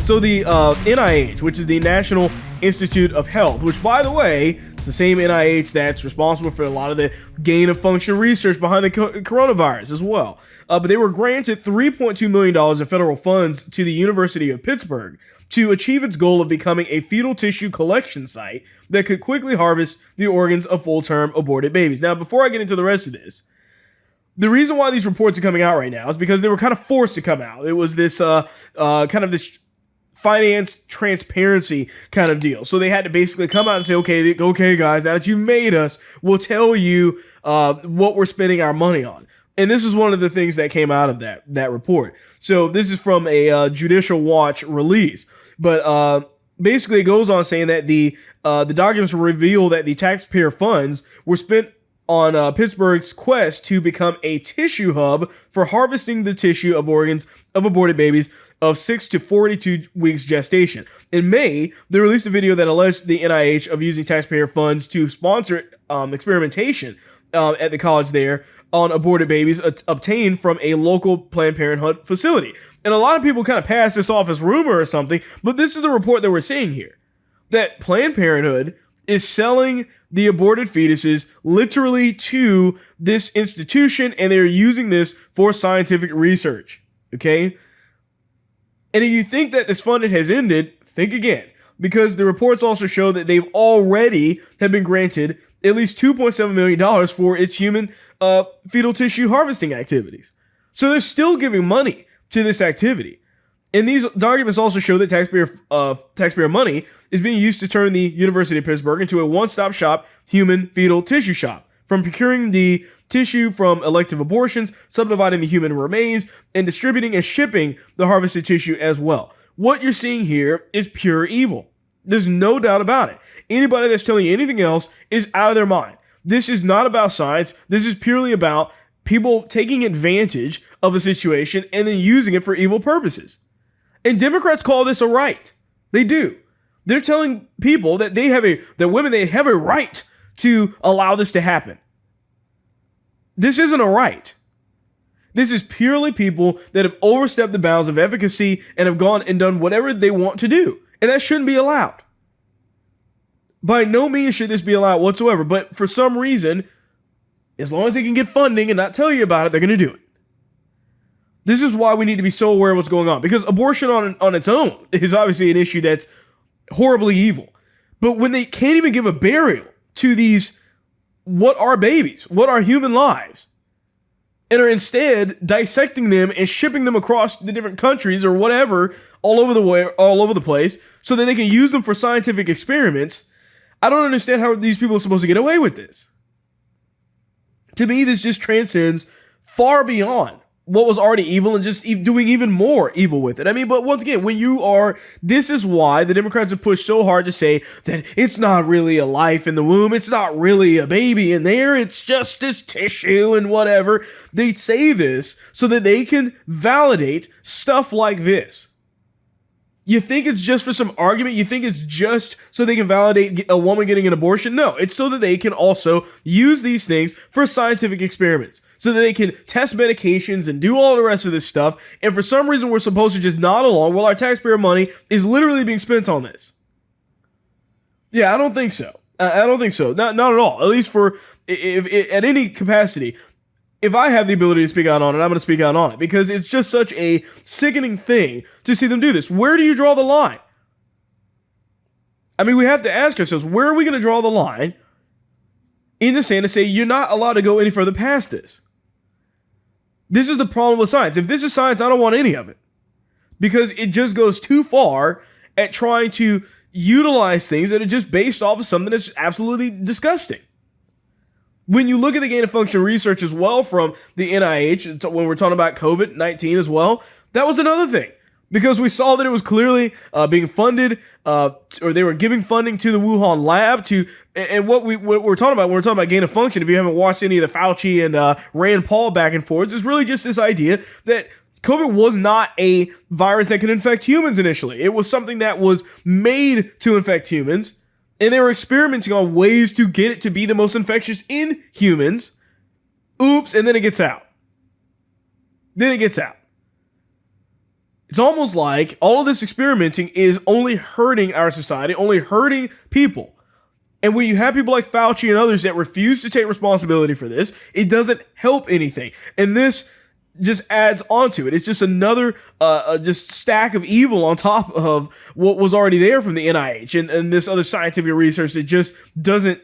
So the NIH, which is the National Institute of Health, which, by the way, it's the same NIH that's responsible for a lot of the gain of function research behind the coronavirus as well. But they were granted $3.2 million in federal funds to the University of Pittsburgh to achieve its goal of becoming a fetal tissue collection site that could quickly harvest the organs of full-term aborted babies. Now, before I get into the rest of this, the reason why these reports are coming out right now is because they were kind of forced to come out. It was this kind of this finance transparency kind of deal. So they had to basically come out and say, okay, guys, now that you've made us, we'll tell you what we're spending our money on. And this is one of the things that came out of that report. So this is from a Judicial Watch release. But basically it goes on saying that the documents reveal that the taxpayer funds were spent on Pittsburgh's quest to become a tissue hub for harvesting the tissue of organs of aborted babies of 6 to 42 weeks gestation. In May, they released a video that alleged the NIH of using taxpayer funds to sponsor experimentation at the college there on aborted babies obtained from a local Planned Parenthood facility. And a lot of people kind of pass this off as rumor or something, but this is the report that we're seeing here. That Planned Parenthood is selling the aborted fetuses literally to this institution, and they're using this for scientific research. Okay? And if you think that this funding has ended, think again. Because the reports also show that they've already have been granted at least $2.7 million for its human fetal tissue harvesting activities. So they're still giving money to this activity. And these documents also show that taxpayer money is being used to turn the University of Pittsburgh into a one-stop shop human fetal tissue shop, from procuring the tissue from elective abortions, subdividing the human remains, and distributing and shipping the harvested tissue as well. What you're seeing here is pure evil. There's no doubt about it. Anybody that's telling you anything else is out of their mind. This is not about science. This is purely about people taking advantage of a situation and then using it for evil purposes. And Democrats call this a right. They do. They're telling people that women have a right to allow this to happen. This isn't a right. This is purely people that have overstepped the bounds of efficacy and have gone and done whatever they want to do. And that shouldn't be allowed. By no means should this be allowed whatsoever. But for some reason, as long as they can get funding and not tell you about it, they're going to do it. This is why we need to be so aware of what's going on. Because abortion on its own is obviously an issue that's horribly evil. But when they can't even give a burial to these, what are babies, what are human lives, and are instead dissecting them and shipping them across the different countries or whatever all over the place so that they can use them for scientific experiments, I don't understand how these people are supposed to get away with this. To me, this just transcends far beyond what was already evil and just doing even more evil with it. I mean, but once again, this is why the Democrats have pushed so hard to say that it's not really a life in the womb. It's not really a baby in there. It's just this tissue and whatever. They say this so that they can validate stuff like this. You think it's just for some argument? You think it's just so they can validate a woman getting an abortion? No, it's so that they can also use these things for scientific experiments. So that they can test medications and do all the rest of this stuff. And for some reason, we're supposed to just nod along while our taxpayer money is literally being spent on this. Yeah, I don't think so. I don't think so. Not at all. At least if at any capacity. If I have the ability to speak out on it, I'm going to speak out on it. Because it's just such a sickening thing to see them do this. Where do you draw the line? I mean, we have to ask ourselves, where are we going to draw the line in the sand to say you're not allowed to go any further past this? This is the problem with science. If this is science, I don't want any of it. Because it just goes too far at trying to utilize things that are just based off of something that's absolutely disgusting. When you look at the gain of function research as well from the NIH, when we're talking about COVID-19 as well, that was another thing. Because we saw that it was clearly being funded, or they were giving funding to the Wuhan lab and what we're talking about when we're talking about gain of function, if you haven't watched any of the Fauci and Rand Paul back and forth, is really just this idea that COVID was not a virus that could infect humans initially. It was something that was made to infect humans, and they were experimenting on ways to get it to be the most infectious in humans. Oops, and then it gets out. It's almost like all of this experimenting is only hurting our society, only hurting people. And when you have people like Fauci and others that refuse to take responsibility for this, it doesn't help anything. And this just adds onto it. It's just another just stack of evil on top of what was already there from the NIH and this other scientific research that just doesn't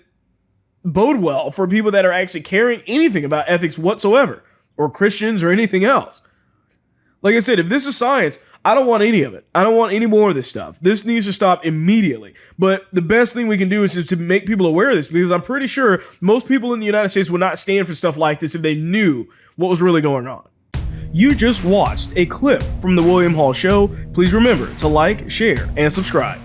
bode well for people that are actually caring anything about ethics whatsoever, or Christians or anything else. Like I said, if this is science, I don't want any of it. I don't want any more of this stuff. This needs to stop immediately. But the best thing we can do is to make people aware of this, because I'm pretty sure most people in the United States would not stand for stuff like this if they knew what was really going on. You just watched a clip from The William Hall Show. Please remember to like, share, and subscribe.